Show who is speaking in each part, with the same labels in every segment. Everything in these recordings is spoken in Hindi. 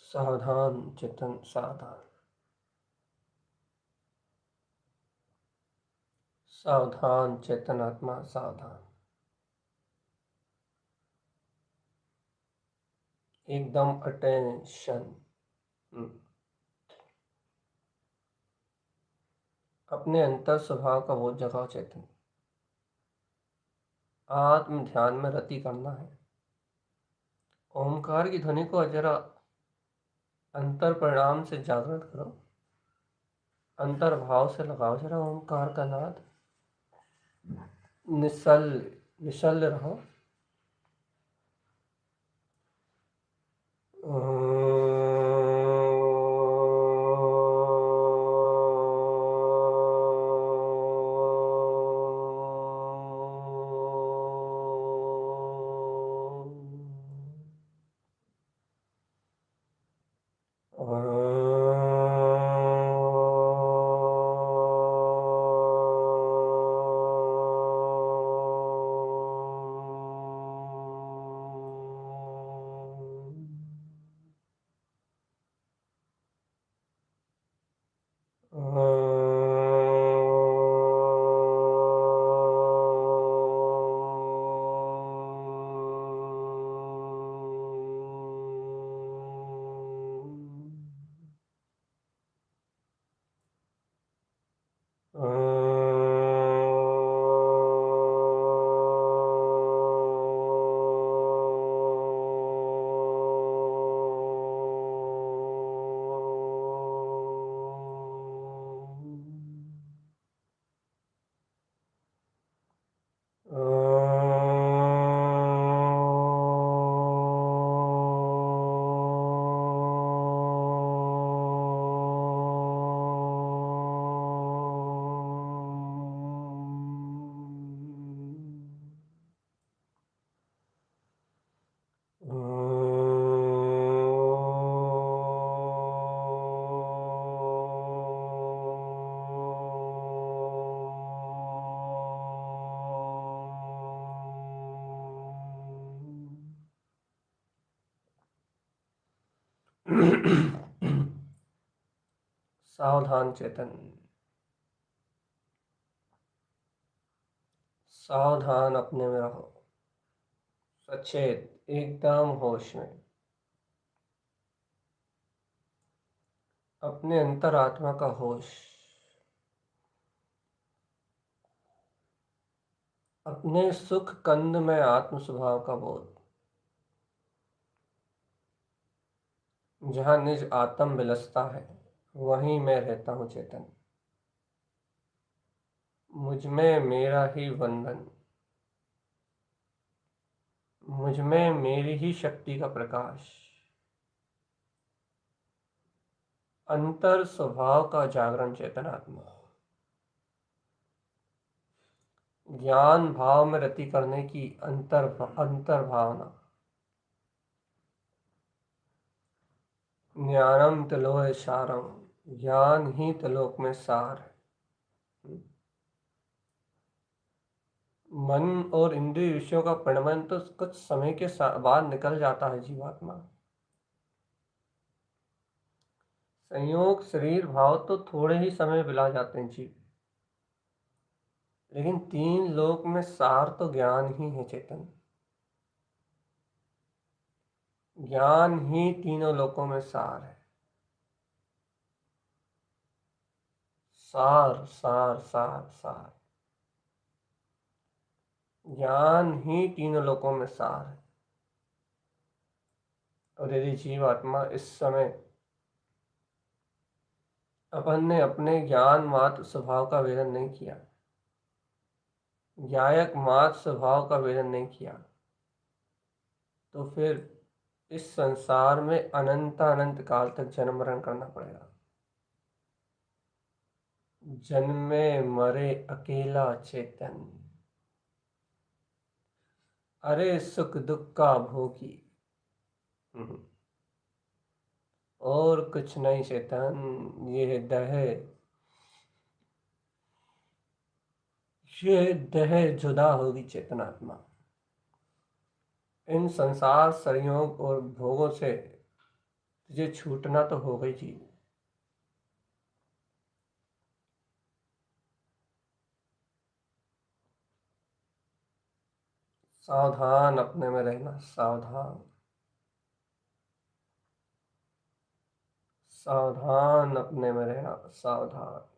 Speaker 1: सावधान चेतन सावधान। सावधान चेतन आत्मा सावधान। एकदम अटेंशन। अपने अंतर स्वभाव का बोध जगाओ चेतन। आत्म ध्यान में रति करना है। ओमकार की ध्वनि को जरा अंतर परिणाम से जागृत करो। अंतर भाव से लगाओ जरा ओमकार का नाद। निश्चल रहो। सावधान चेतन, सावधान अपने में रहो, सचेत, एकदम होश में। अपने अंतरात्मा का होश, अपने सुख कंद में आत्म स्वभाव का बोध। जहाँ निज आत्म विलसता है वहीं मैं रहता हूँ चेतन। मुझ में मेरा ही बंधन, मुझ में मेरी ही शक्ति का प्रकाश। अंतर स्वभाव का जागरण चेतनात्मा। ज्ञान भाव में रति करने की अंतर भावना। ज्ञानम तिलोय सारम, ज्ञान ही तिलोक में सार है। मन और इंद्रिय विषयों का परिणमन तो कुछ समय के बाद निकल जाता है जीवात्मा। संयोग शरीर भाव तो थोड़े ही समय बिला जाते हैं जीव, लेकिन तीन लोक में सार तो ज्ञान ही है चेतन। ज्ञान ही तीनों लोकों में सार है। सार सार सार सार, ज्ञान ही तीनों लोकों में सार है। और यदि जीवात्मा इस समय अपन ने अपने ज्ञान मात्र स्वभाव का वेदन नहीं किया, ज्ञायक मात्र स्वभाव का वेदन नहीं किया, तो फिर इस संसार में अनंत अनंत काल तक जन्म मरण करना पड़ेगा। जन्मे मरे अकेला चेतन, अरे सुख दुख का भोगी। और कुछ नहीं चेतन, ये देह जुदा होगी चेतनात्मा। इन संसार संयोग और भोगों से तुझे छूटना तो होगा ही जी। सावधान अपने में रहना, सावधान, सावधान अपने में रहना, सावधान।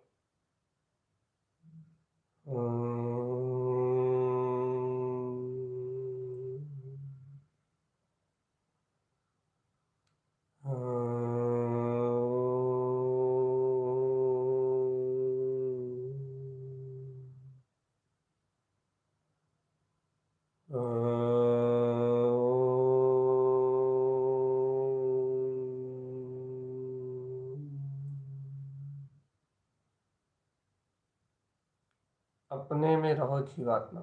Speaker 1: अपने में रहो जीवात्मा,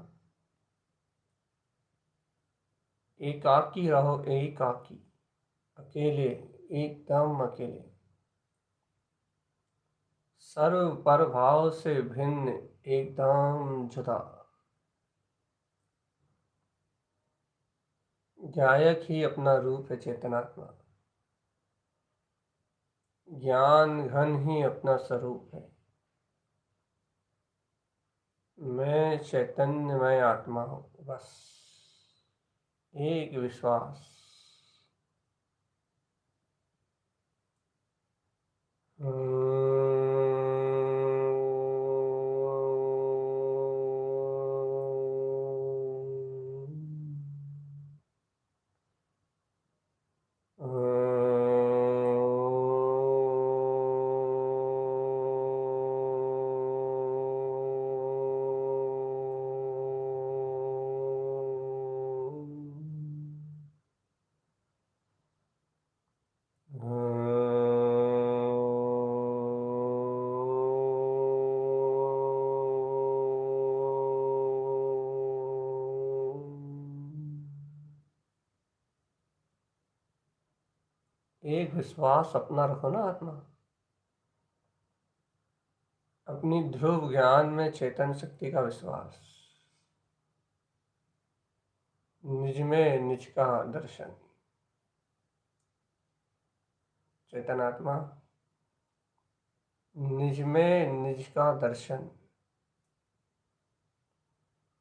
Speaker 1: एकाकी रहो, एकाकी, अकेले, एकदम अकेले, सर्व पर भाव से भिन्न, एकदम जुदा। ज्ञायक ही अपना रूप है चेतनात्मा, ज्ञान घन ही अपना स्वरूप है। मैं चैतन्यमय आत्मा हूँ, बस एक विश्वास। एक विश्वास अपना रखो ना आत्मा, अपनी ध्रुव ज्ञान में चेतन शक्ति का विश्वास, निज में निज का दर्शन। चेतनात्मा, निज में निज का दर्शन।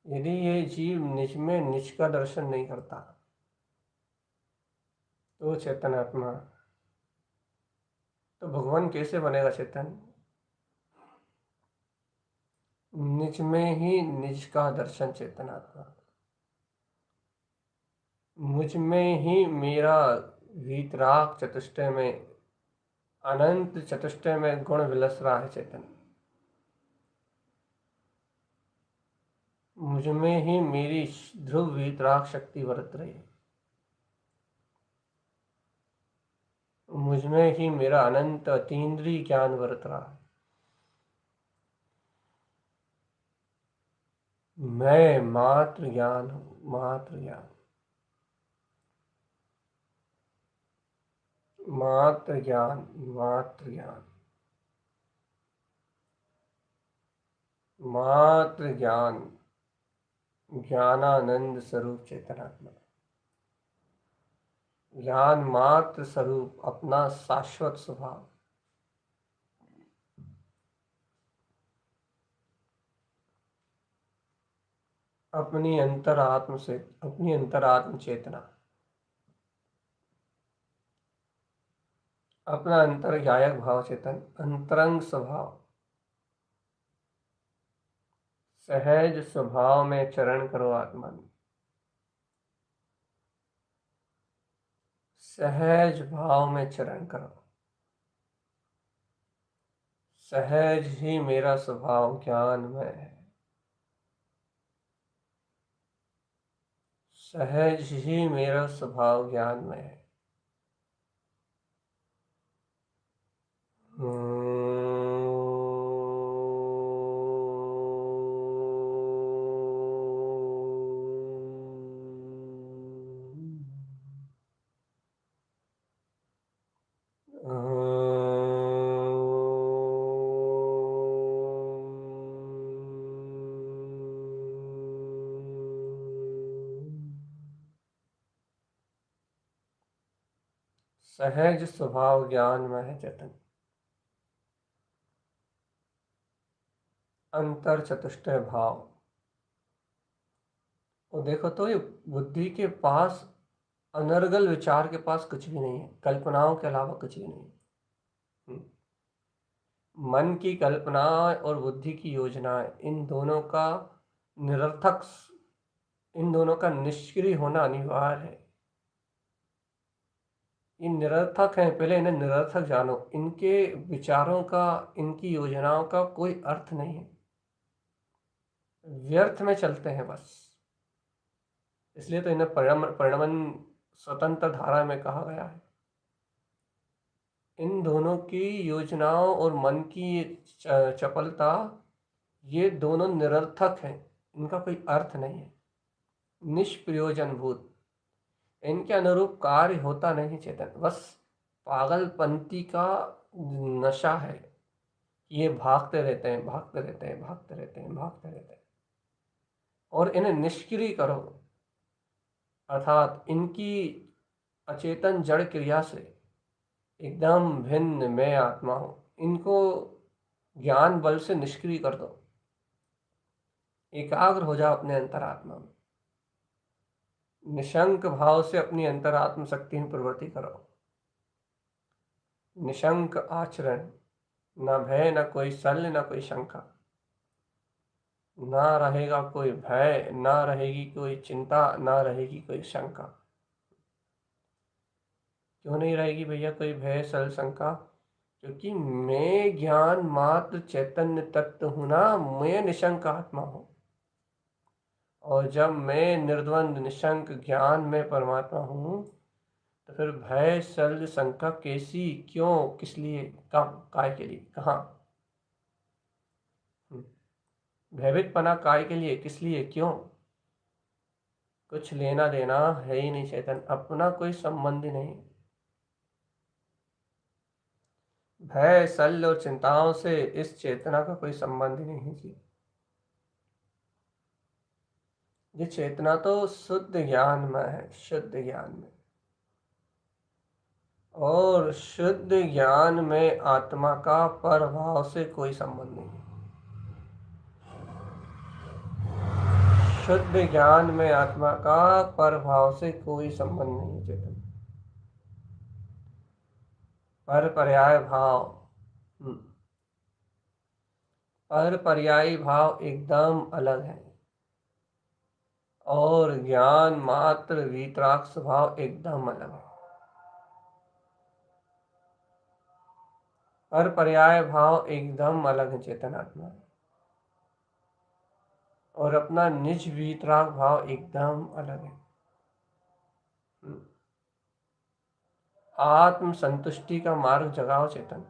Speaker 1: यदि ये जीव निज में निज का दर्शन नहीं करता तो चेतनात्मा, तो भगवान कैसे बनेगा चेतन? निज में ही निज का दर्शन चेतनात्मा, मुझ में ही मेरा वीतराग चतुष्टय में, अनंत चतुष्टय में गुण विलस रहा है चेतन। मुझ में ही मेरी ध्रुव वीतराग शक्ति बरत रही है। मुझ में ही मेरा अनंत अतीन्द्रिय ज्ञान बरत रहा है। मैं मात्र ज्ञान हूँ, मात्र ज्ञान, मात्र ज्ञान, मात्र ज्ञान, मात्र ज्ञान, ज्ञानानंद स्वरूप चेतनात्मा, ज्ञान मात्र स्वरूप अपना शाश्वत स्वभाव। अपनी अंतरात्म से, अपनी अंतरात्म चेतना, अपना अंतर्ज्ञायक भाव चेतन, अंतरंग स्वभाव, सहज स्वभाव में चरण करो आत्मा में। सहज भाव में चरण करो। सहज ही मेरा स्वभाव ज्ञानमय है। सहज ही मेरा स्वभाव ज्ञानमय है। सहज स्वभाव ज्ञानमय है चेतन। अंतर चतुष्टय भाव। और देखो तो ये बुद्धि के पास, अनर्गल विचार के पास कुछ भी नहीं है, कल्पनाओं के अलावा कुछ भी नहीं है। मन की कल्पना और बुद्धि की योजनाएं, इन दोनों का निरर्थक, इन दोनों का निष्क्रिय होना अनिवार्य है। ये निरर्थक है, पहले इन्हें निरर्थक जानो। इनके विचारों का, इनकी योजनाओं का कोई अर्थ नहीं है, व्यर्थ में चलते हैं बस। इसलिए तो इन्हें परिणमन स्वतंत्र धारा में कहा गया है। इन दोनों की योजनाओं और मन की चपलता, ये दोनों निरर्थक हैं, इनका कोई अर्थ नहीं है, निष्प्रयोजनभूत। इनके अनुरूप कार्य होता नहीं चेतन, बस पागलपंती का नशा है। ये भागते रहते हैं, भागते रहते हैं, भागते रहते हैं, भागते रहते हैं। और इन्हें निष्क्रिय करो, अर्थात इनकी अचेतन जड़ क्रिया से एकदम भिन्न मैं आत्मा हूं, इनको ज्ञान बल से निष्क्रिय कर दो। एकाग्र हो जाओ अपने अंतरात्मा में। निशंक भाव से अपनी अंतरात्म शक्ति में प्रवृत्ति करो। निशंक आचरण, न भय, न कोई शल्य, न कोई शंका। ना रहेगा कोई भय, ना रहेगी कोई चिंता, ना रहेगी कोई शंका। क्यों नहीं रहेगी भैया कोई भय, सल, शंका? क्योंकि मैं ज्ञान मात्र चैतन्य तत्व हूं ना, मैं निशंक आत्मा हूं। और जब मैं निर्द्वंद निशंक ज्ञान में परमात्मा हूं, तो फिर भय, शल्य, शंका कैसी, क्यों, किस लिए, कब, काय के लिए, कहाँ? भयभीत पना काय के लिए, किस लिए, क्यों? कुछ लेना देना है ही नहीं चेतन, अपना कोई संबंध ही नहीं। भय, शल्य और चिंताओं से इस चेतना का कोई संबंध ही नहीं जी। ये चेतना तो शुद्ध ज्ञान में है, शुद्ध ज्ञान में। और शुद्ध ज्ञान में आत्मा का परभाव से कोई संबंध नहीं। शुद्ध ज्ञान में आत्मा का परभाव से कोई संबंध नहीं चेतन। पर पर्याय भाव, पर पर्यायी भाव एकदम अलग है, और ज्ञान मात्र वीतराग भाव एकदम अलग है। पर पर्याय भाव एकदम अलग है चेतन आत्मा, और अपना निज वीतराग भाव एकदम अलग है। आत्म संतुष्टि का मार्ग जगाओ चेतन,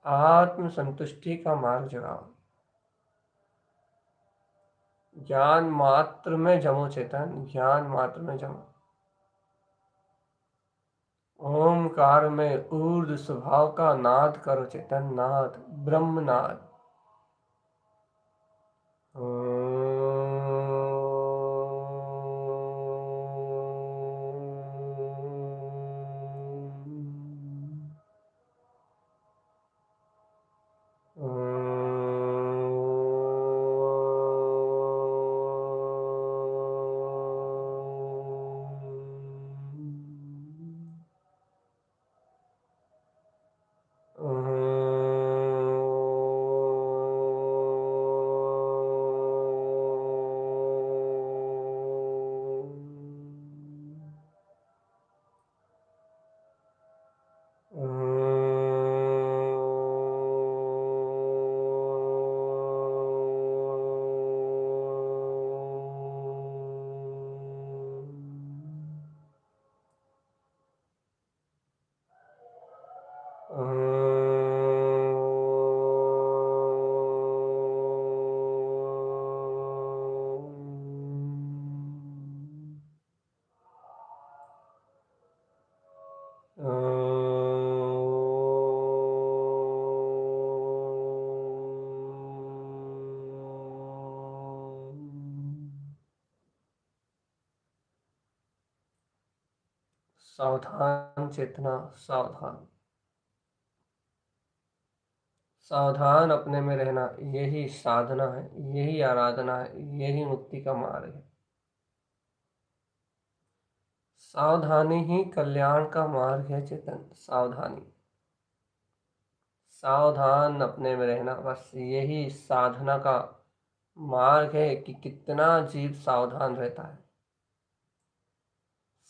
Speaker 1: आत्म संतुष्टि का मार्ग जगाओ। ज्ञान मात्र में जमो चेतन, ज्ञान मात्र में जमो। ओमकार में ऊर्ध्व स्वभाव का नाद करो चेतन, नाद, ब्रह्म नाद। सावधान चेतना, सावधान, सावधान अपने में रहना, यही साधना है, यही आराधना है, यही मुक्ति का मार्ग है। सावधानी ही कल्याण का मार्ग है चेतन, सावधानी, सावधान अपने में रहना, बस यही साधना का मार्ग है कि कितना जीव सावधान रहता है।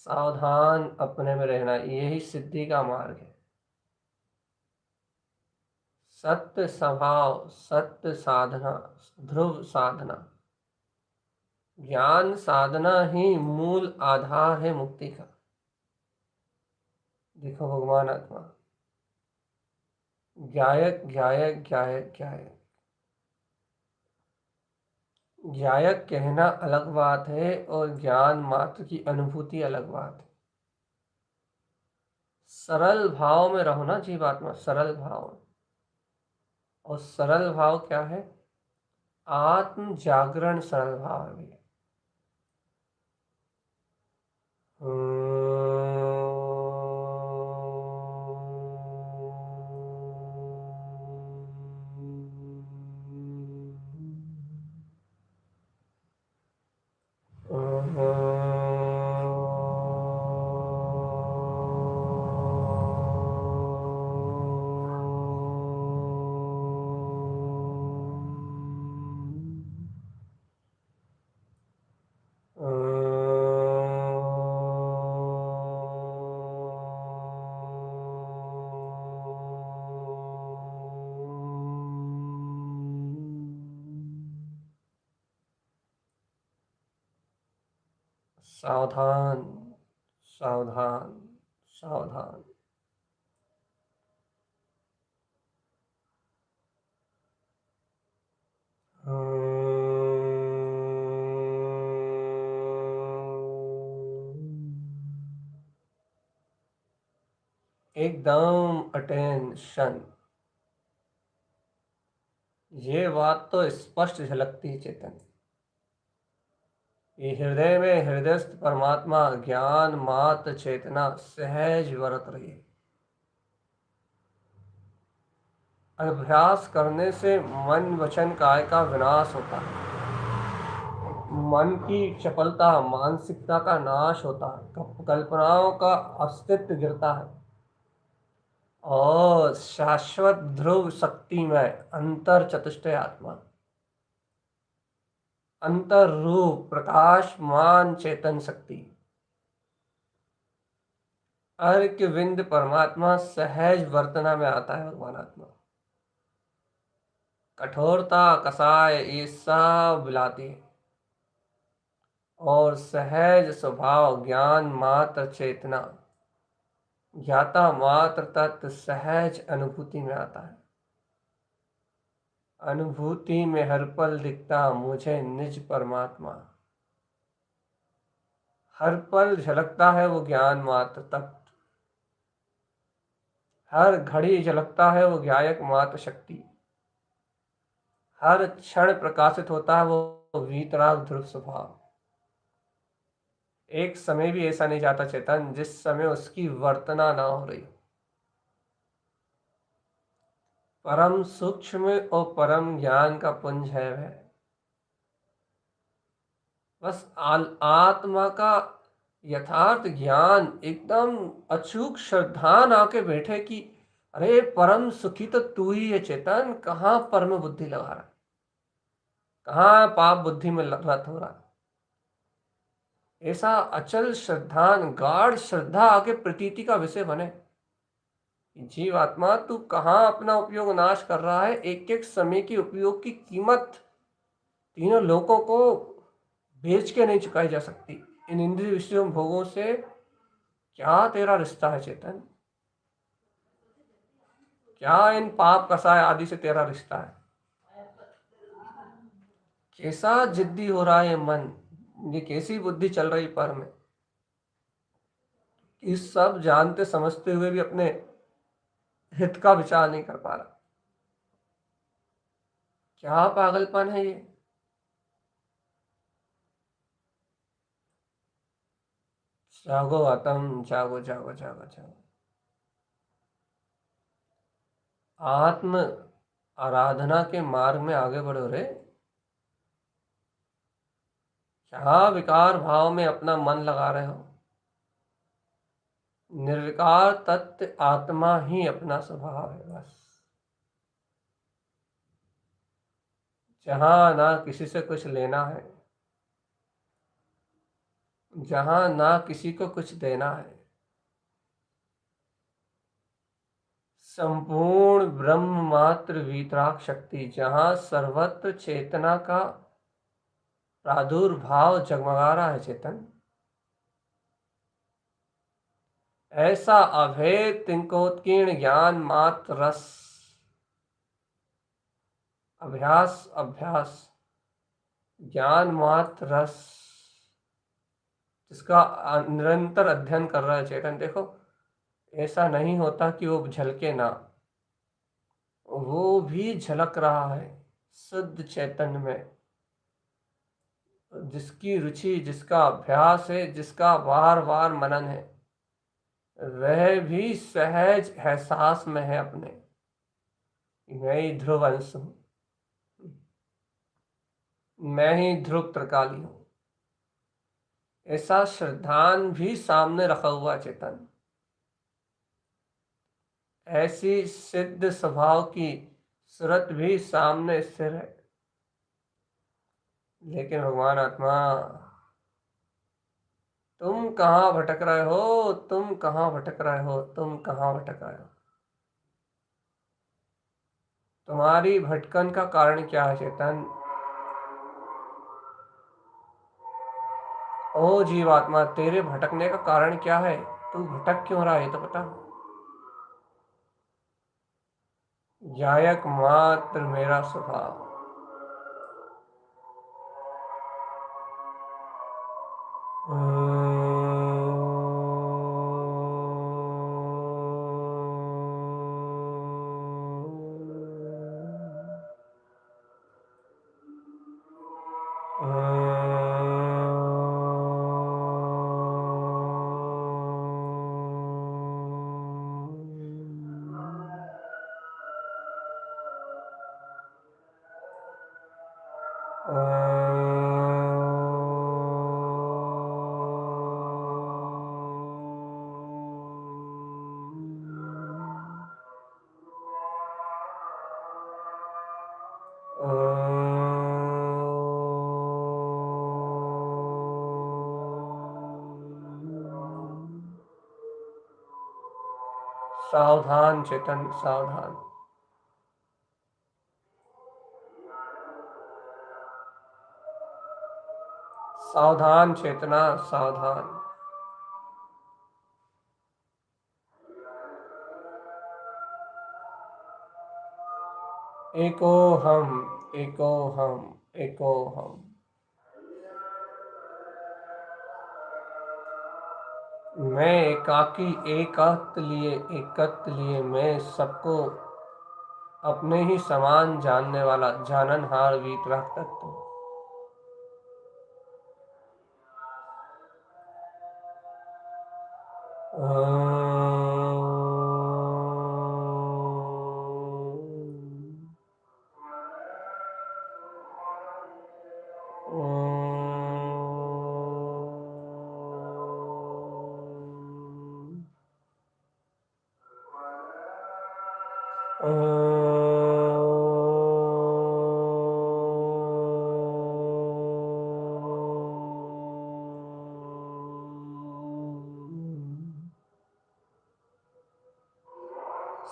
Speaker 1: सावधान अपने में रहना, यही सिद्धि का मार्ग है। सत्य स्वभाव, सत्य साधना, ध्रुव साधना, ज्ञान साधना ही मूल आधार है मुक्ति का। देखो भगवान आत्मा, ज्ञायक ज्ञायक ज्ञायक ज्ञायक, ज्ञायक कहना अलग बात है और ज्ञान मात्र की अनुभूति अलग बात है। सरल भाव में रहो ना जीवात्मा, सरल भाव में। और सरल भाव क्या है? आत्म जागरण सरल भाव है भैया। सावधान, सावधान, सावधान। एकदम अटेंशन, ये बात तो स्पष्ट झलकती है चेतन। ये हृदय में हृदयस्थ परमात्मा ज्ञान मात चेतना सहज वर्त रही है। अभ्यास करने से मन वचन काय का विनाश होता है। मन की चपलता मानसिकता का नाश होता है, कल्पनाओं का अस्तित्व गिरता है और शाश्वत ध्रुव शक्ति में अंतर चतुष्टय आत्मा, अंतर रूप प्रकाशमान चेतन शक्ति, अर्क विंद परमात्मा सहज वर्तना में आता है। भगवान आत्मा कठोरता कसाय ये सब मिलाती है और सहज स्वभाव ज्ञान मात्र चेतना ज्ञाता मात्र तत्व सहज अनुभूति में आता है। अनुभूति में हर पल दिखता मुझे निज परमात्मा, हर पल झलकता है वो ज्ञान मात्र तत्व, हर घड़ी झलकता है वो ज्ञायक मात्र शक्ति, हर क्षण प्रकाशित होता है वो वीतराग ध्रुव स्वभाव। एक समय भी ऐसा नहीं जाता चेतन जिस समय उसकी वर्तना ना हो रही। परम सूक्ष्म और परम ज्ञान का पुंज है वह। बस आत्मा का यथार्थ ज्ञान एकदम अचूक श्रद्धान आके बैठे कि अरे परम सुखी तो तू ही है चेतन, कहाँ परम बुद्धि लगा रहा है, कहाँ पाप बुद्धि में रत हो रहा है। ऐसा अचल श्रद्धान गाढ़ श्रद्धा आके प्रतीति का विषय बने। जीव आत्मा तू कहाँ अपना उपयोग नाश कर रहा है। एक एक समय के उपयोग की कीमत तीनों लोगों को बेच के नहीं चुकाई जा सकती। इन इंद्रिय विषयों भोगों से क्या तेरा रिश्ता है चेतन, क्या इन पाप कसाय आदि से तेरा रिश्ता है। कैसा जिद्दी हो रहा है ये मन, ये कैसी बुद्धि चल रही पर में, इस सब जानते समझते हुए भी अपने हित का विचार नहीं कर पा रहा। क्या पागलपन है ये। जागो आत्म, जागो जागो जागो जागो। आत्म आराधना के मार्ग में आगे बढ़ो रे। क्या विकार भाव में अपना मन लगा रहे हो। निर्विकार तत्व आत्मा ही अपना स्वभाव है बस। जहां ना किसी से कुछ लेना है, जहां ना किसी को कुछ देना है, संपूर्ण ब्रह्म मात्र वीतराग शक्ति, जहां सर्वत्र चेतना का प्रादुर्भाव जगमगा रहा है चेतन। ऐसा अभेद तिंकोत्कीर्ण ज्ञान मात्र रस। अभ्यास अभ्यास ज्ञान मात्र रस जिसका निरंतर अध्ययन कर रहा है चेतन। देखो ऐसा नहीं होता कि वो झलके ना, वो भी झलक रहा है शुद्ध चैतन्य में। जिसकी रुचि जिसका अभ्यास है, जिसका बार बार मनन है, वह भी सहज एहसास में है अपने मैं ही ध्रुव अंश हूं, मैं ही ध्रुव त्रिकाली हूं। ऐसा श्रद्धान भी सामने रखा हुआ चेतन। ऐसी सिद्ध स्वभाव की सूरत भी सामने स्थिर है। लेकिन भगवान आत्मा तुम कहाँ भटक रहे हो, तुम कहाँ भटक रहे हो, तुम कहाँ भटक रहे हो। तुम्हारी भटकन का कारण क्या है चेतन। ओ जीवात्मा तेरे भटकने का कारण क्या है, तू भटक क्यों रहा है तो बता। जायक मात्र मेरा स्वभाव। सावधान चेतन, सावधान। सावधान चेतना, सावधान। एको हम, एको हम, एको हम। मैं एकाकी, एकत्व लिए मैं सबको अपने ही समान जानने वाला जाननहार वीतराग तत्व।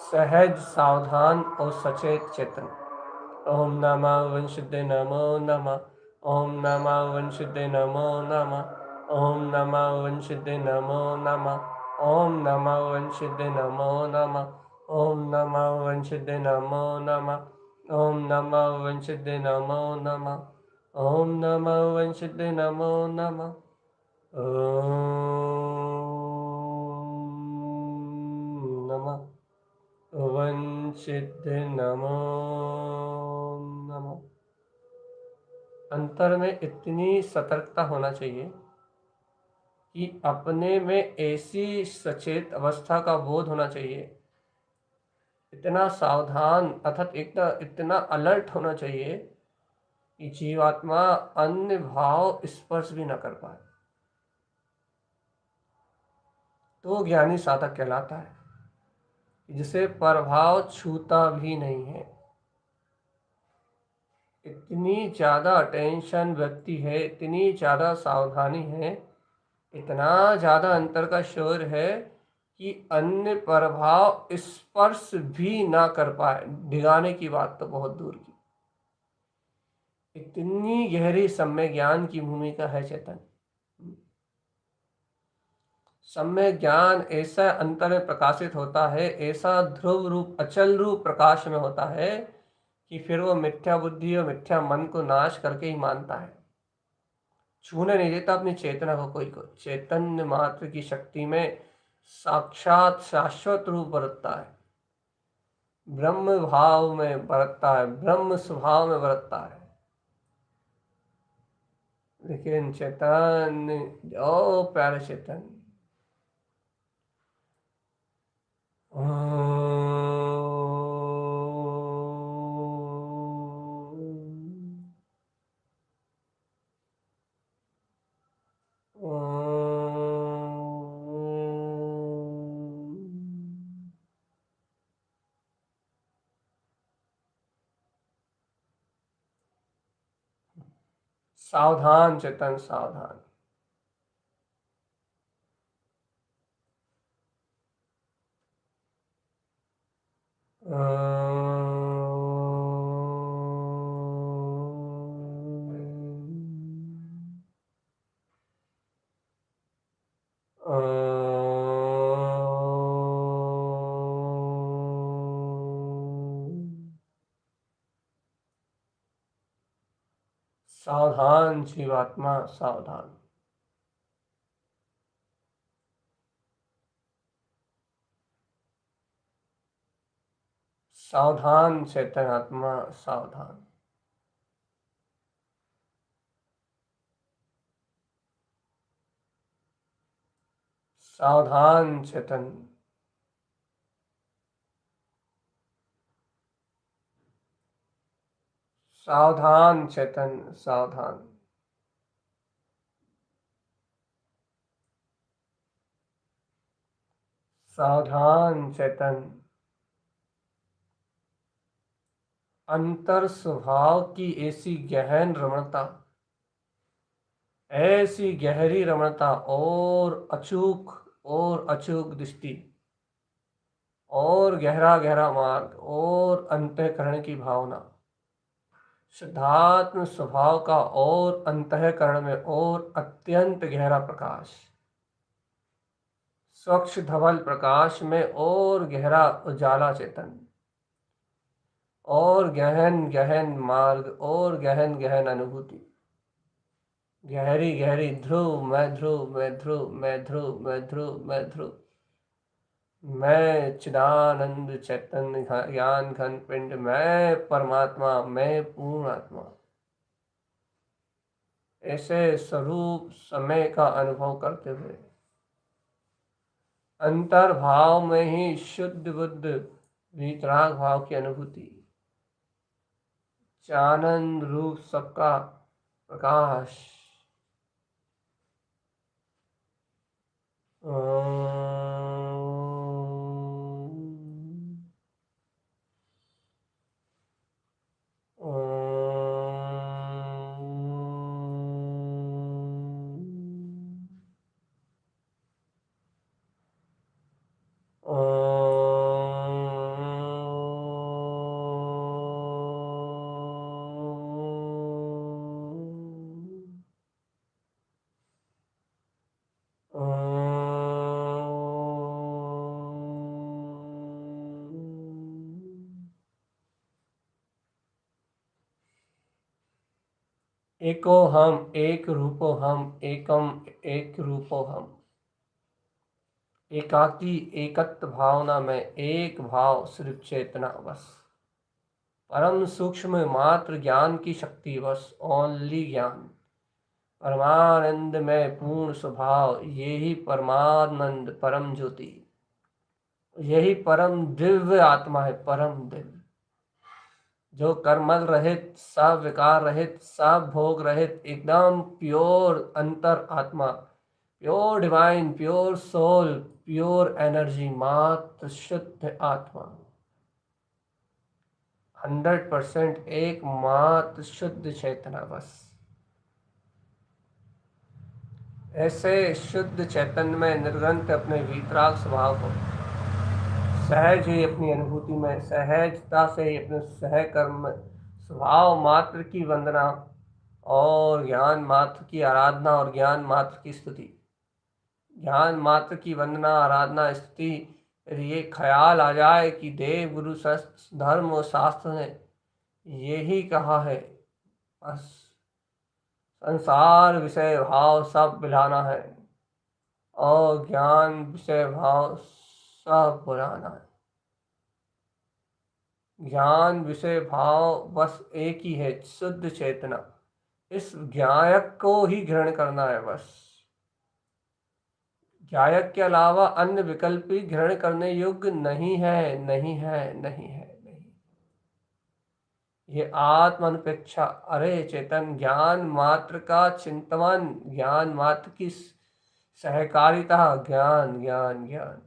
Speaker 1: सहज, सावधान और सचेत चेतन। ओम नमः वंशुद्धे नमो नमः। ओम नमः वंशुद्धे नमो नमः। ओम नमः वंशुद्धे नमो नमः। ओम नमः वंशुद्धे नमो नमः। ओम नमः वंशुद्धे नमो नमः। ओम नमः वंशुद्धे नमो नमः। ओम नमः वंशुद्धे नमो नमः। ओम नमः वंशित नमो नमः। अंतर में इतनी सतर्कता होना चाहिए कि अपने में ऐसी सचेत अवस्था का बोध होना चाहिए, इतना सावधान अर्थात इतना अलर्ट होना चाहिए कि जीवात्मा अन्य भाव स्पर्श भी न कर पाए, तो ज्ञानी साधक कहलाता है, जिसे प्रभाव छूता भी नहीं है। इतनी ज़्यादा अटेंशन व्यक्ति है, इतनी ज़्यादा सावधानी है, इतना ज़्यादा अंतर का शोर है कि अन्य प्रभाव स्पर्श भी ना कर पाए, भिगाने की बात तो बहुत दूर की। इतनी गहरी सम्य ज्ञान की भूमिका है चेतन। सम्य ज्ञान ऐसा अंतर में प्रकाशित होता है, ऐसा ध्रुव रूप अचल रूप प्रकाश में होता है कि फिर वो मिथ्या बुद्धि और मिथ्या मन को नाश करके ही मानता है, छूने नहीं देता अपनी चेतना को कोई को। चैतन्य मात्र की शक्ति में साक्षात शाश्वत रूप बरतता है, ब्रह्म भाव में बरतता है, ब्रह्म स्वभाव में बरतता है। लेकिन चैतन्य, ओ प्यारे चैतन्य, सावधान चेतन, सावधान। सावधान जीवात्मा, सावधान। सावधान चेतन आत्मा, सावधान। सावधान चेतन। सावधान चैतन्य, सावधान। सावधान चैतन्य। अंतर स्वभाव की ऐसी गहन रमणता, ऐसी गहरी रमणता और अचूक दृष्टि और गहरा गहरा मार्ग और अंतःकरण की भावना, शुद्धात्म स्वभाव का और अंतःकरण में और अत्यंत गहरा प्रकाश, स्वच्छ धवल प्रकाश में और गहरा उजाला चेतन और गहन गहन मार्ग और गहन गहन अनुभूति, गहरी गहरी ध्रुव मैं ध्रुव मैं ध्रुव मैं ध्रुव मैं ध्रुव मैं ध्रुव, मैं चिदानंद चैतन्य ज्ञान घन पिंड, मैं परमात्मा, मैं पूर्ण आत्मा। ऐसे स्वरूप समय का अनुभव करते हुए अंतर्भाव में ही शुद्ध बुद्ध वीतराग भाव की अनुभूति, आनंद रूप सबका प्रकाश। एको हम एक रूपो हम एकम एक रूपो हम, एकाकी एकत्व भावना में एक भाव सिर्फ चेतना बस, परम सूक्ष्म मात्र ज्ञान की शक्ति बस, ओनली ज्ञान, परमानंद में पूर्ण स्वभाव, यही परमानंद परम ज्योति, यही परम दिव्य आत्मा है, परम दिव्य, जो कर्मल रहित, सब विकार रहित, सब भोग रहित, एकदम प्योर अंतर आत्मा, pure divine, pure soul, pure energy, मात्र शुद्ध आत्मा, 100% एकमात्र शुद्ध चेतना बस। ऐसे शुद्ध चैतन्य में निर्गंत अपने वीतराग स्वभाव को सहज ही अपनी अनुभूति में सहजता से ही अपने सहकर्म स्वभाव मात्र की वंदना और ज्ञान मात्र की आराधना और ज्ञान मात्र की स्तुति, ज्ञान मात्र की वंदना आराधना स्तुति, ये ख्याल आ जाए कि देव गुरु धर्म और शास्त्र ने यही कहा है, बस संसार विषय भाव सब बिलाना है और ज्ञान विषय भाव सब बुलाना है। ज्ञान विषय भाव बस एक ही है, शुद्ध चेतना, इस ज्ञायक को ही ग्रहण करना है बस। ज्ञायक के अलावा अन्य विकल्प ही ग्रहण करने योग्य नहीं है, नहीं है, नहीं है, नहीं। ये आत्म अनुपेक्षा, अरे चेतन ज्ञान मात्र का चिंतन, ज्ञान मात्र की सहकारिता, ज्ञान ज्ञान ज्ञान,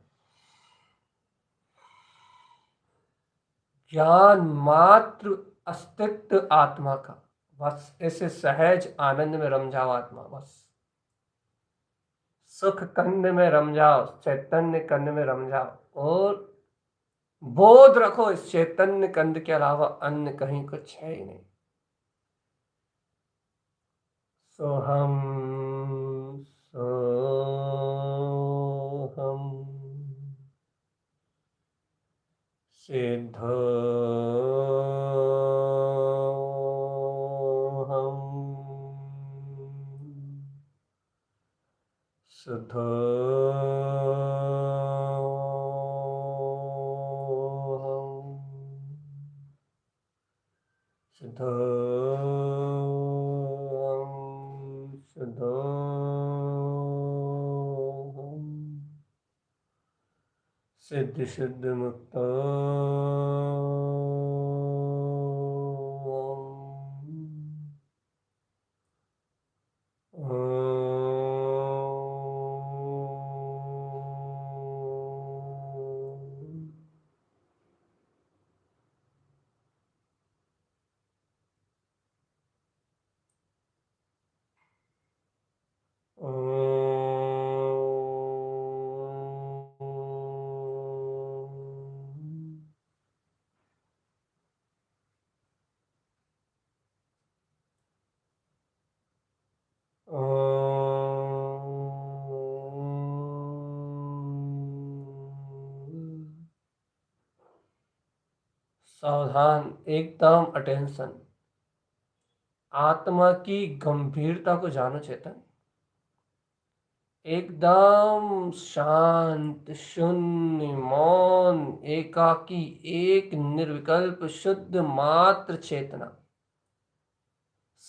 Speaker 1: ज्ञान मात्र अस्तित्व आत्मा का, बस ऐसे सहज आनंद में रम जाओ आत्मा, बस सुख कंद में रम जाओ, चैतन्य कंद में रम जाओ और बोध रखो इस चैतन्य कंद के अलावा अन्य कहीं कुछ है ही नहीं। सोहम सोहम सिद्धोहम शुद्धोहम शुद्धोहम शुद्धोहम सिद्ध शुद्ध मुक्त सावधान, एकदम अटेंशन। आत्मा की गंभीरता को जानो चेतन। एकदम शांत, शून्य, मौन, एकाकी, एक निर्विकल्प शुद्ध मात्र चेतना।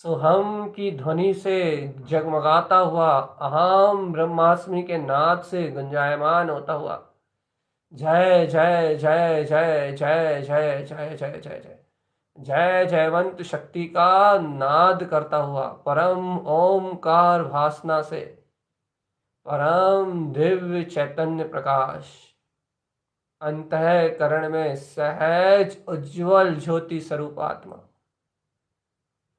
Speaker 1: सोहम की ध्वनि से जगमगाता हुआ, अहम ब्रह्मास्मि के नाद से गुंजायमान होता हुआ, जय जय जय जय जय जय जय जय जय जय जय जयवंत शक्ति का नाद करता हुआ, परम ओमकार भासना से, परम दिव्य चैतन्य प्रकाश, अंतःकरण में सहज उज्ज्वल ज्योति स्वरूप आत्मा,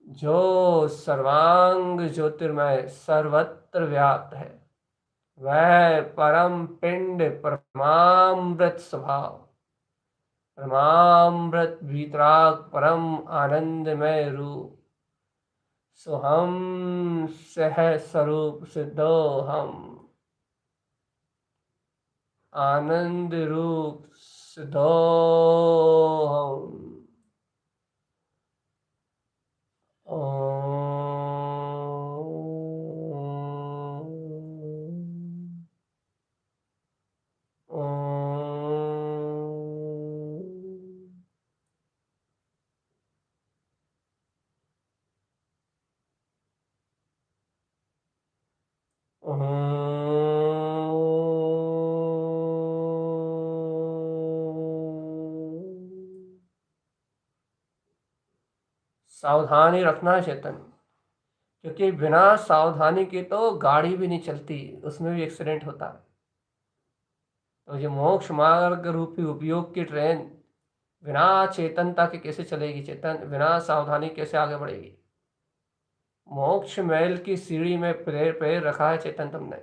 Speaker 1: जो सर्वांग ज्योतिर्मय सर्वत्र व्याप्त है, वह परम पिंड परमामृत स्वभाव, परमामृत वीतराग परम आनंदमय रूप, सोहम सह स्वरूप सिद्धो हम, आनंद रूप सिद्धो हम। सावधानी रखना है चेतन, क्योंकि बिना सावधानी के तो गाड़ी भी नहीं चलती, उसमें भी एक्सीडेंट होता है। तो ये मोक्ष मार्ग रूपी उपयोग की ट्रेन बिना चेतनता के कैसे चलेगी चेतन? बिना सावधानी कैसे आगे बढ़ेगी? मोक्ष महल की सीढ़ी में पैर पैर रखा है चेतन तुमने,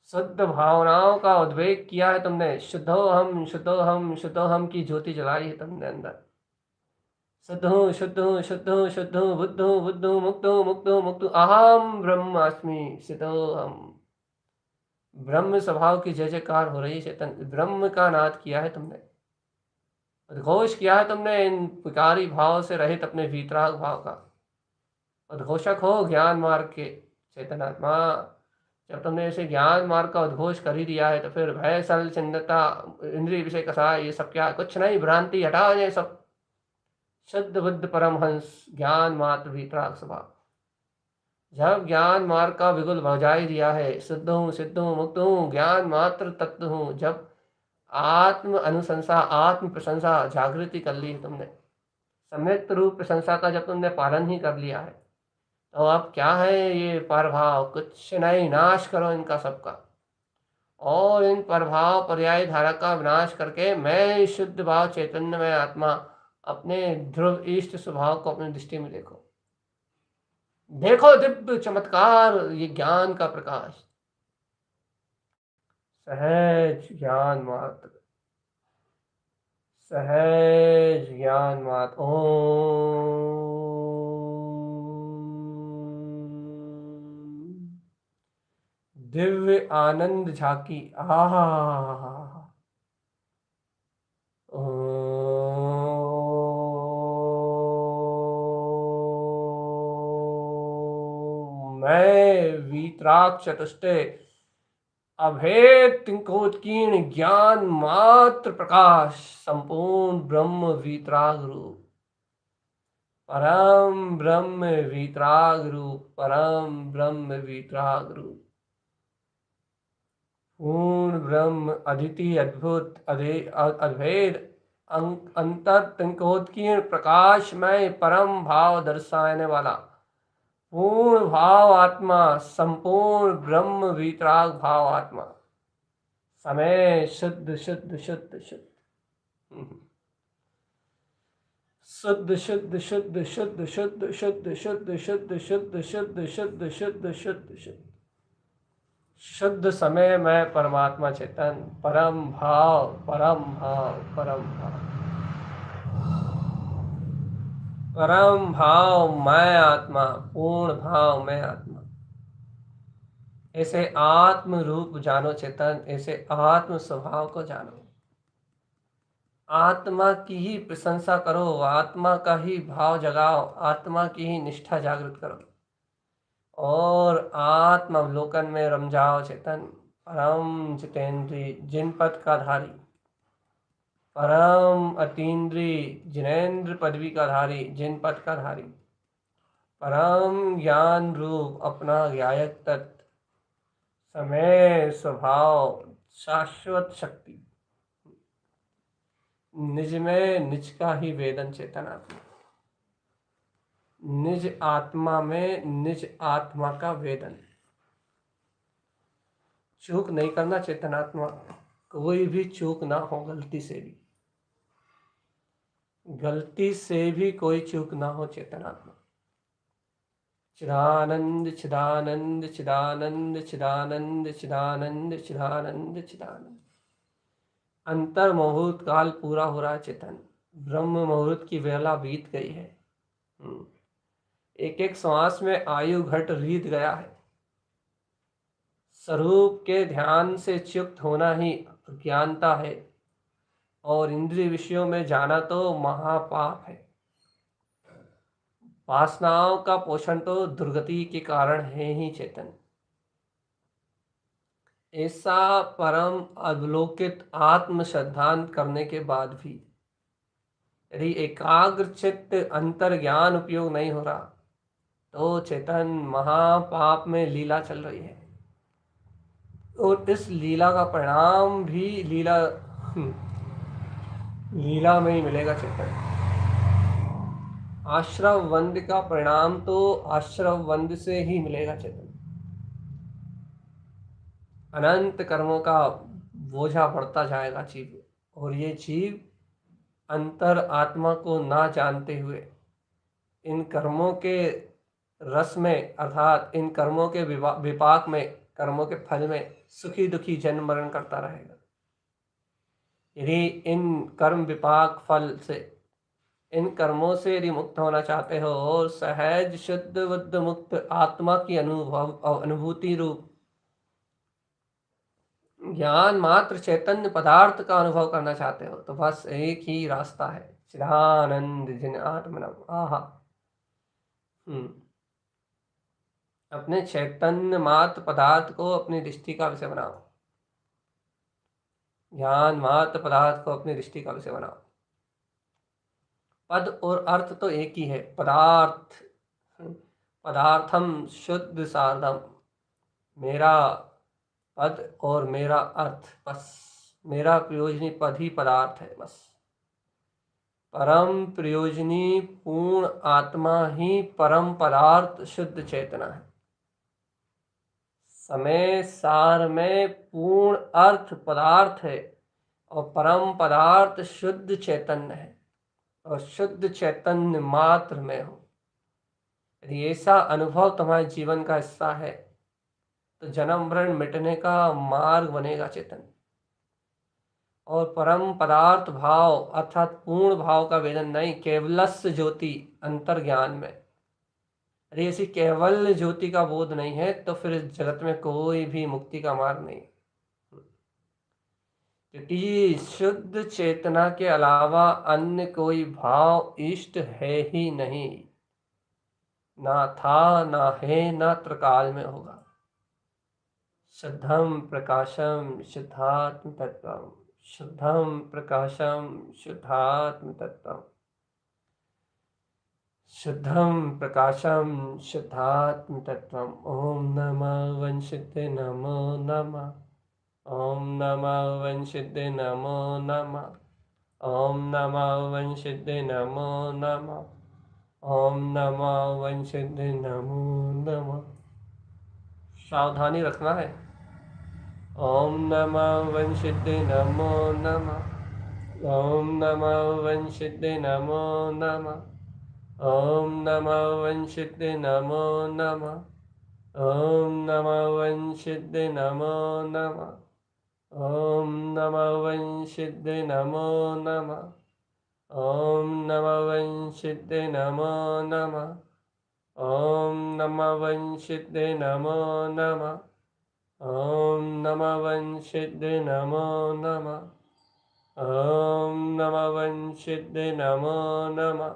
Speaker 1: शुद्ध भावनाओं का उद्वेग किया है तुमने, शुद्धो हम शुद्धो हम शुद्धो हम की ज्योति जलाई है तुमने अंदर। शुद्ध हूँ शुद्ध हूँ शुद्ध हूँ शुद्ध हूँ, बुद्ध हूँ बुद्ध हूँ, मुक्त हूँ मुक्त हूँ मुक्त हूँ, अहम ब्रह्मास्मि सिद्धो हम। ब्रह्म स्वभाव की जय जयकार हो रही है चेतन, ब्रह्म का नाद किया है तुमने, उद्घोष किया है तुमने इन विकारी भाव से रहित अपने वीतराग भाव का। उद्घोषक हो ज्ञान मार्ग के चेतन आत्मा। जब तुमने ऐसे ज्ञान मार्ग का उद्घोष कर ही दिया है तो फिर भय सल चिन्हता इंद्रिय विषय कसाय ये सब क्या है? कुछ नहीं, भ्रांति हटा जाए सब। शुद्ध बुद्ध परमहंस ज्ञान मात्र वीतराग स्वभाव, जब ज्ञान मार्ग का बिगुल बजाई दिया है, शुद्ध हूँ सिद्ध हूँ मुक्त हूँ ज्ञान मात्र तत्व हूँ, जब आत्म अनुशंसा आत्म प्रशंसा जागृति कर ली है तुमने, सम्यक रूप प्रशंसा का जब तुमने पालन ही कर लिया है, तो अब क्या है ये प्रभाव? कुछ नहीं, नाश करो इनका सबका, और इन प्रभाव पर्याय धारा का विनाश करके मैं शुद्ध भाव चैतन्य में आत्मा अपने ध्रुव इष्ट स्वभाव को अपनी दृष्टि में देखो। देखो दिव्य चमत्कार, ये ज्ञान का प्रकाश, सहज ज्ञान मात्र, सहज ज्ञान मात्र। ओम दिव्य आनंद झाकी, आहा, मैं वीतराग चतुष्टय अभेद तिंकोत्कीर्ण ज्ञान मात्र प्रकाश, संपूर्ण ब्रह्म वीतराग रूप, परम ब्रह्म वीतराग रूप, परम ब्रह्म वीतराग रूप, पूर्ण ब्रह्म अद्वितीय अद्भुत अभेद अंतर तिंकोत्कीर्ण प्रकाशमय परम भाव दर्शाने वाला पूर्ण भाव आत्मा, संपूर्ण ब्रह्म वीतराग भाव आत्मा, समय शुद्ध शुद्ध शुद्ध शुद्ध शुद्ध शुद्ध शुद्ध शुद्ध शुद्ध शुद्ध शुद्ध शुद्ध शुद्ध शुद्ध शुद्ध शुद्ध शुद्ध शुद्ध शुद्ध समय में परमात्मा चेतन, परम भाव परम भाव परम भाव, परम भाव मैं आत्मा, पूर्ण भाव मैं आत्मा। ऐसे आत्म रूप जानो चेतन, ऐसे आत्म स्वभाव को जानो, आत्मा की ही प्रशंसा करो, आत्मा का ही भाव जगाओ, आत्मा की ही निष्ठा जागृत करो और आत्म अवलोकन में रम जाओ। चेतन परम जितेंद्रिय जिन पद का धारी, परम अतीन्द्रिय जिनेन्द्र पदवी का धारी, जिन पद का धारी, परम ज्ञान रूप अपना ज्ञायक तत्व, समय स्वभाव शाश्वत शक्ति, निज में निज का ही वेदन चेतन आत्मा, निज आत्मा में निज आत्मा का वेदन। चूक नहीं करना चेतनात्मा, कोई भी चूक ना हो, गलती से भी कोई चूक ना हो चेतनात्मा। चिदानंद चिदानंद चिदानंद चिदानंद चिदानंद चिदानंद चिदानंद। अंतर मुहूर्त काल पूरा हो रहा है चेतन, ब्रह्म मुहूर्त की वेला बीत गई है। एक एक श्वास में आयु घट रीत गया है। स्वरूप के ध्यान से च्युत होना ही अज्ञानता है और इंद्रिय विषयों में जाना तो महापाप है। वासनाओं का पोषण तो दुर्गति के कारण है ही चेतन। ऐसा परम अवलोकित आत्म श्रद्धांत करने के बाद भी यदि एकाग्र चित्त अंतर ज्ञान उपयोग नहीं हो रहा तो चेतन महापाप में लीला चल रही है और इस लीला का परिणाम भी लीला में ही मिलेगा चेतन। आश्रव वंद का परिणाम तो आश्रव वंद से ही मिलेगा चेतन। अनंत कर्मों का बोझा बढ़ता जाएगा जीव, और ये जीव अंतर आत्मा को ना जानते हुए इन कर्मों के रस में अर्थात इन कर्मों के विपाक में, कर्मों के फल में सुखी दुखी जन्म मरण करता रहेगा। यदि इन कर्म विपाक फल से, इन कर्मों से यदि मुक्त होना चाहते हो और सहज शुद्ध बुद्ध मुक्त आत्मा की अनुभूति रूप ज्ञान मात्र चैतन्य पदार्थ का अनुभव करना चाहते हो तो बस एक ही रास्ता है, चिदानंद जिन आत्मनम। आहा अपने चैतन्य मात्र पदार्थ को अपनी दृष्टि का विषय बनाओ, ज्ञान मात्र पदार्थ को अपनी दृष्टि का विषय बनाओ। पद और अर्थ तो एक ही है, पदार्थ पदार्थम शुद्ध सार्धम, मेरा पद और मेरा अर्थ, बस मेरा प्रयोजनी पद ही पदार्थ है। बस परम प्रयोजनी पूर्ण आत्मा ही परम पदार्थ शुद्ध चेतना है। समय सार में पूर्ण अर्थ पदार्थ है और परम पदार्थ शुद्ध चैतन्य है और शुद्ध चैतन्य मात्र में हो। यदि ऐसा अनुभव तुम्हारे जीवन का हिस्सा है तो जन्म मरण मिटने का मार्ग बनेगा चेतन, और परम पदार्थ भाव अर्थात पूर्ण भाव का वेदन नहीं, केवलस्य ज्योति अंतर ज्ञान में। यदि ऐसी केवल ज्योति का बोध नहीं है तो फिर इस जगत में कोई भी मुक्ति का मार्ग नहीं, क्योंकि शुद्ध चेतना के अलावा अन्य कोई भाव इष्ट है ही नहीं, ना था ना है ना त्रिकाल में होगा। शुद्धम प्रकाशम शुद्धात्म तत्वम, शुद्धम प्रकाशम शुद्धात्म तत्वम, शुद्धम प्रकाशम शुद्धात्म तत्वम। ओम नमः वंशिते नमो नमः, ओम नमः वंशिते नमो नमः, ओम नमः वंशिते नमो नमः, ओम नमः वंशिते नमो नमः। सावधानी रखना है। ओम नमः वंशिते नमो नमः, ओम नमः वंशिते नमो नमः, ओम नमः वंशिते नमो नमः, ओम नमः वंशिते नमो नमः, ओम नमः वंशिते नमो नमः, ओम नमः वंशिते नमो नमः, ओम नमः वंशिते नमो नमः, ओम नमः वंशिते नमो नमः, ॐ नमः वंशिद्ध नमो नमः।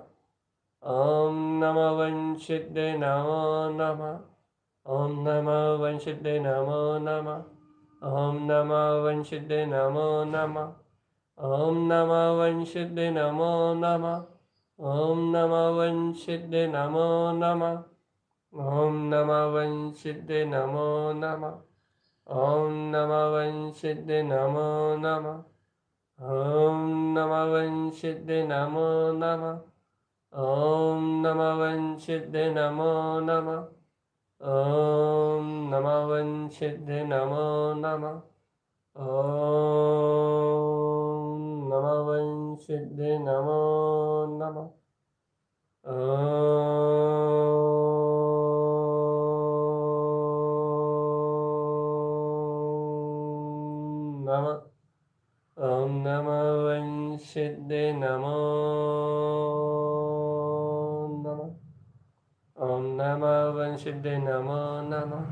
Speaker 1: ॐ नमः वंशिद्ध नमो नमः। ॐ नमः वंशिद्ध नमो नमः। ॐ नमः वंशिद्ध नमो नमः। ॐ नमः वंशिद्ध नमो नमः। ॐ नमः वंशिद्ध नमो नमः। ॐ नमः वंशिद्ध नमो नमः। ॐ नमः वंशिद्ध नमो नमः। ॐ नमः वंशिद्ध नमो नमः। ॐ नमः वंशिद्ध नमो नमः। ॐ नमः वंशिद्ध नमो नमः। ॐ नमः वंशिद्ध नमो नमः। ॐ नमः वंशिद्ध नमो नमः। ॐ नमः वंशिद्ध नमो नमः।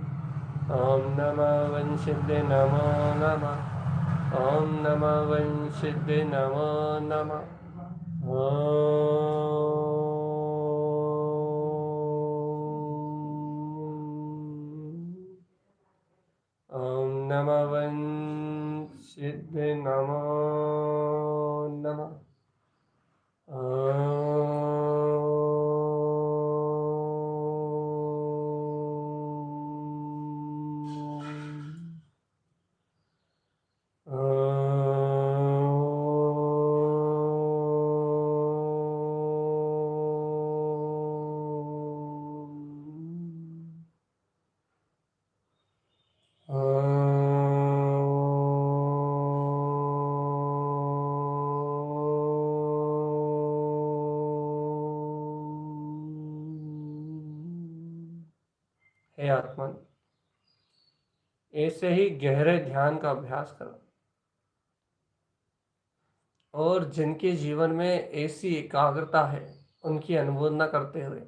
Speaker 1: ॐ नमः वंशिद्ध नमो नमः। ॐ नमः वंशिद्ध नमो नमः। ॐ नमः वंशिद्ध नमो नमः। हे आत्मन, ऐसे ही गहरे ध्यान का अभ्यास करो और जिनके जीवन में ऐसी एकाग्रता है उनकी अनुमोदना करते हुए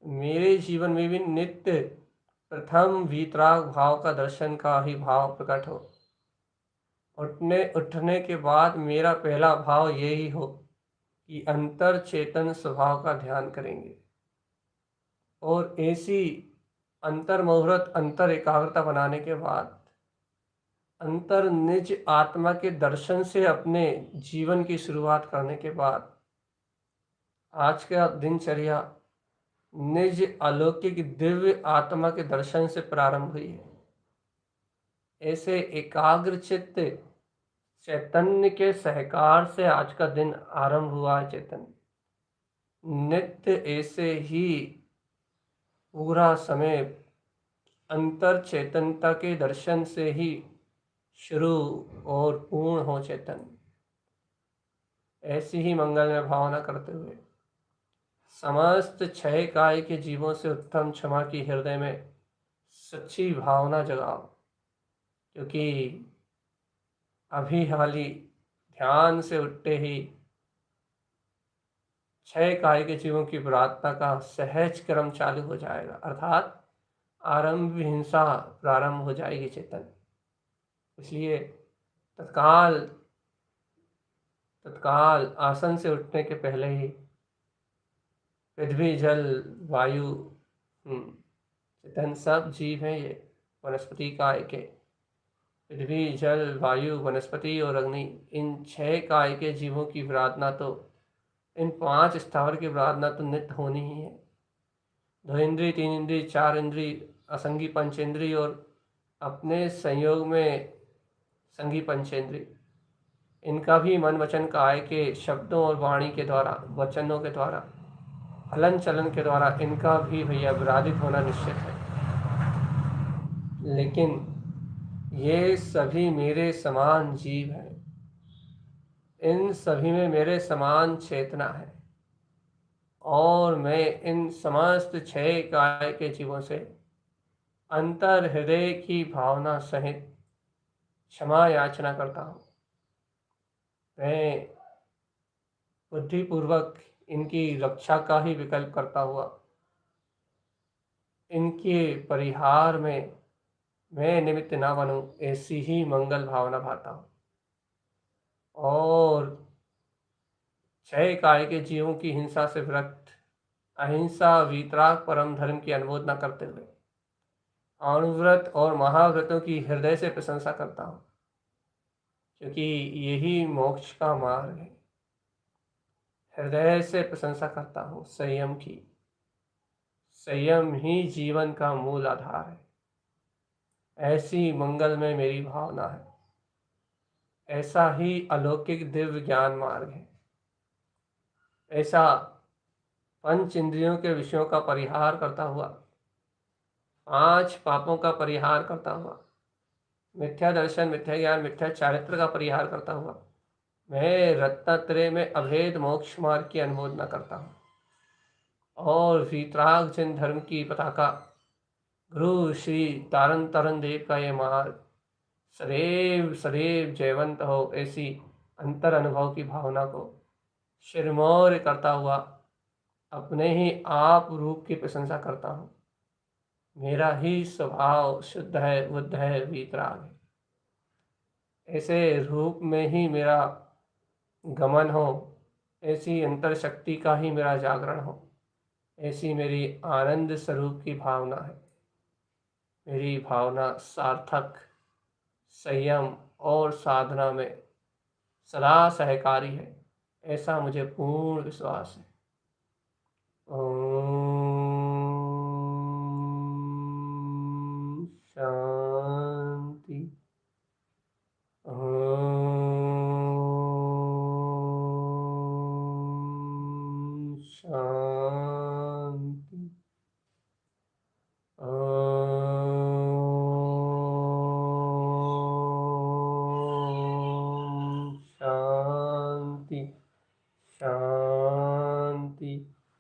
Speaker 1: मेरे जीवन में भी नित्य प्रथम वीतराग भाव का दर्शन का ही भाव प्रकट हो। उठने के बाद मेरा पहला भाव यही हो कि अंतर चेतन स्वभाव का ध्यान करेंगे और ऐसी अंतर मुहूर्त अंतर एकाग्रता बनाने के बाद अंतर निज आत्मा के दर्शन से अपने जीवन की शुरुआत करने के बाद आज का दिनचर्या निज अलौकिक दिव्य आत्मा के दर्शन से प्रारंभ हुई है। ऐसे एकाग्र चित्त चैतन्य के सहकार से आज का दिन आरंभ हुआ है। चैतन्य नित्य ऐसे ही पूरा समय अंतर चेतनता के दर्शन से ही शुरू और पूर्ण हो। चैतन्य ऐसी ही मंगलमय भावना करते हुए समस्त क्षय काय के जीवों से उत्तम क्षमा की हृदय में सच्ची भावना जगाओ, क्योंकि अभी हाल ही ध्यान से उठते ही क्षय काय के जीवों की प्रार्थना का सहज क्रम चालू हो जाएगा, अर्थात आरंभ हिंसा प्रारंभ हो जाएगी। चेतन इसलिए तत्काल आसन से उठने के पहले ही पृथ्वी जल वायु चेतन सब जीव हैं, ये वनस्पति काय के पृथ्वी जल वायु वनस्पति और अग्नि, इन 6 काय के जीवों की प्रार्थना तो इन 5 स्थावर की प्रार्थना तो नित्य होनी ही है। 2 इंद्रिय 3 इंद्रिय 4 इंद्रिय असंगी पंचेंद्रिय और अपने संयोग में संगी पंचेंद्रिय, इनका भी मन वचन काय के शब्दों और वाणी के द्वारा वचनों के द्वारा हलन चलन के द्वारा इनका भी भैया विराजित होना निश्चित है। लेकिन ये सभी मेरे समान जीव हैं, इन सभी में मेरे समान चेतना है और मैं इन समस्त 6 काय के जीवों से अंतर हृदय की भावना सहित क्षमा याचना करता हूँ। मैं बुद्धिपूर्वक इनकी रक्षा का ही विकल्प करता हुआ इनके परिहार में मैं निमित्त ना बनूं, ऐसी ही मंगल भावना भाता हूँ। और 6 काय के जीवों की हिंसा से विरक्त, अहिंसा, वीतराग, परम धर्म की अनुमोदना करते हुए अनुव्रत और महाव्रतों की हृदय से प्रशंसा करता हूँ, क्योंकि यही मोक्ष का मार्ग है। हृदय से प्रशंसा करता हूँ संयम की। संयम ही जीवन का मूल आधार है। ऐसी मंगल में मेरी भावना है। ऐसा ही अलौकिक दिव्य ज्ञान मार्ग है। ऐसा पंच इंद्रियों के विषयों का परिहार करता हुआ, 5 पापों का परिहार करता हुआ, मिथ्या दर्शन, मिथ्या ज्ञान, मिथ्या चारित्र का परिहार करता हुआ मैं रत्नत्रय में अभेद मोक्ष मार्ग की अनुमोदना करता हूँ। और वीतराग जैन धर्म की पताका, गुरु श्री तारन तरन देव का ये मार्ग सदैव सदैव जयवंत हो, ऐसी अंतर अनुभव की भावना को शिरमौर करता हुआ अपने ही आप रूप की प्रशंसा करता हूँ। मेरा ही स्वभाव शुद्ध है, बुद्ध है, वीतराग है। ऐसे रूप में ही मेरा गमन हो, ऐसी अंतर शक्ति का ही मेरा जागरण हो, ऐसी मेरी आनंद स्वरूप की भावना है। मेरी भावना सार्थक, संयम और साधना में सदा सहकारी है, ऐसा मुझे पूर्ण विश्वास है। ओम शांति। ओम शांति।